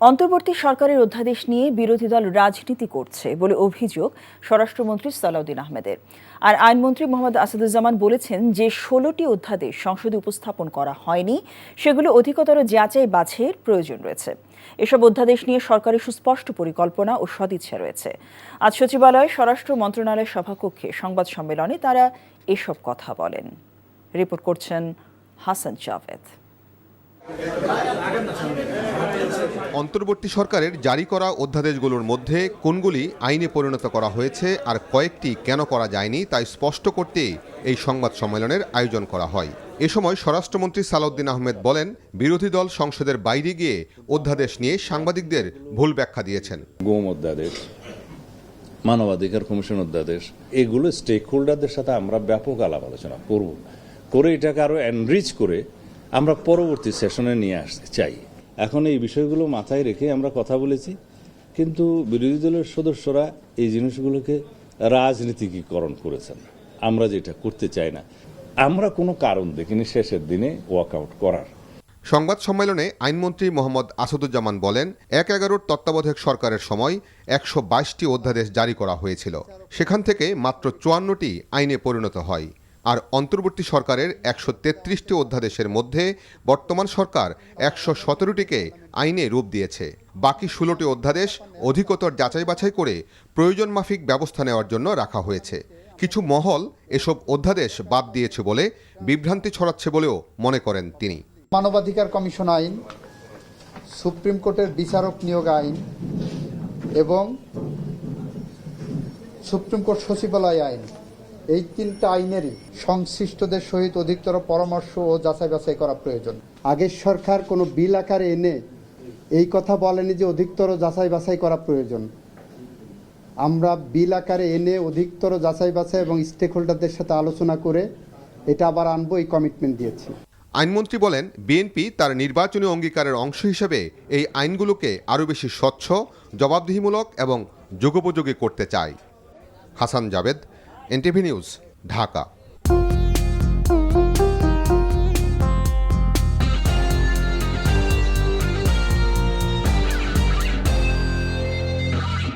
অন্তর্বর্তী সরকারের অধ্যাদেশ নিয়ে বিরোধী দল রাজনীতি করছে বলে অভিযোগ স্বরাষ্ট্রমন্ত্রী সালাউদ্দিন আহমেদের। আর আইনমন্ত্রী মোহাম্মদ আসাদুজ্জামান বলেছেন যে ১৬টি অধ্যাদেশ সংসদে উপস্থাপন করা হয়নি সেগুলো অধিকতর যাচাই বাছাইয়ের প্রয়োজন রয়েছে। এসব অধ্যাদেশ নিয়ে সরকারের সুস্পষ্ট পরিকল্পনা ও সদিচ্ছা রয়েছে। আজ সচিবালয়ে স্বরাষ্ট্র মন্ত্রণালয়ের সভাকক্ষে সংবাদ সম্মেলনে তারা এসব কথা বলেন। রিপোর্ট করছেন হাসান জাভেদ। অন্তর্বর্তী সরকারের জারি করা অধ্যাদেশগুলোর মধ্যে কোনগুলি আইনে পরিণত করা হয়েছে আর কয়েকটি কেন করা যায়নি তাই স্পষ্ট করতে এই সংবাদ সম্মেলনের আয়োজন করা হয়। এ সময় স্বরাষ্ট্রমন্ত্রী সালাউদ্দিন আহমেদ বলেন, বিরোধী দল সংসদের বাইরে গিয়ে অধ্যাদেশ নিয়ে সাংবাদিকদের ভুল ব্যাখ্যা দিয়েছেন। গুম অধ্যাদেশ, মানবাধিকার কমিশন অধ্যাদেশ, এগুলো স্টেক হোল্ডারদের সাথে আমরা ব্যাপক আলাপ আলোচনা করে এটাকে আরো এনরিচ করে আমরা পরবর্তী সেশনে নিয়ে আসতে চাই। এখন এই বিষয়গুলো মাথায় রেখে আমরা কথা বলেছি, কিন্তু বিরোধী দলের সদস্যরা এই জিনিসগুলোকে রাজনীতিকীকরণ করেছেন। আমরা যেটা করতে চাই না, আমরা কোনো কারণ দেখিনি শেষের দিনে ওয়াকআউট করার। সংবাদ সম্মেলনে আইনমন্ত্রী মোহাম্মদ আসাদুজ্জামান বলেন, ১/১১ তত্ত্বাবধায়ক সরকারের সময় ১২২টি অধ্যাদেশ জারি করা হয়েছিল। সেখান থেকে মাত্র ৫৪টি আইনে পরিণত হয়। আর অন্তর্বর্তী সরকারের ১৩৩টি অধ্যাদেশের মধ্যে বর্তমান সরকার ১১৭টিকে আইনে রূপ দিয়েছে। বাকি ১৬টি অধ্যাদেশ অধিকতর যাচাই বাছাই করে প্রয়োজন মাফিক ব্যবস্থা নেওয়ার জন্য রাখা হয়েছে। কিছু মহল এসব অধ্যাদেশ বাদ দিয়েছে বলে বিভ্রান্তি ছড়াচ্ছে বলেও মনে করেন তিনি। মানবাধিকার কমিশন আইন, সুপ্রিম কোর্টের বিচারক নিয়োগ আইন এবং সুপ্রিম কোর্ট সচিবালয় আইন, এই তিনটা আইনেরই সংশ্লিষ্টদের সহিত অধিকতর পরামর্শ ও যাচাই বাছাই করা প্রয়োজন। আগের সরকার কোনো বিল আকারে এনে এই কথা বলেনি যে অধিকতর যাচাই বাছাই করা প্রয়োজন। আমরা বিল আকারে এনে অধিকতর যাচাই বাছাই এবং স্টেক হোল্ডারদের সাথে আলোচনা করে এটা আবার আনবো, এই কমিটমেন্ট দিয়েছি। আইনমন্ত্রী বলেন, বিএনপি তার নির্বাচনী অঙ্গীকারের অংশ হিসেবে এই আইনগুলোকে আরও বেশি স্বচ্ছ, জবাবদিহিমূলক এবং যুগোপযোগী করতে চায়। Hasan Javed, NTV news, Dhaka.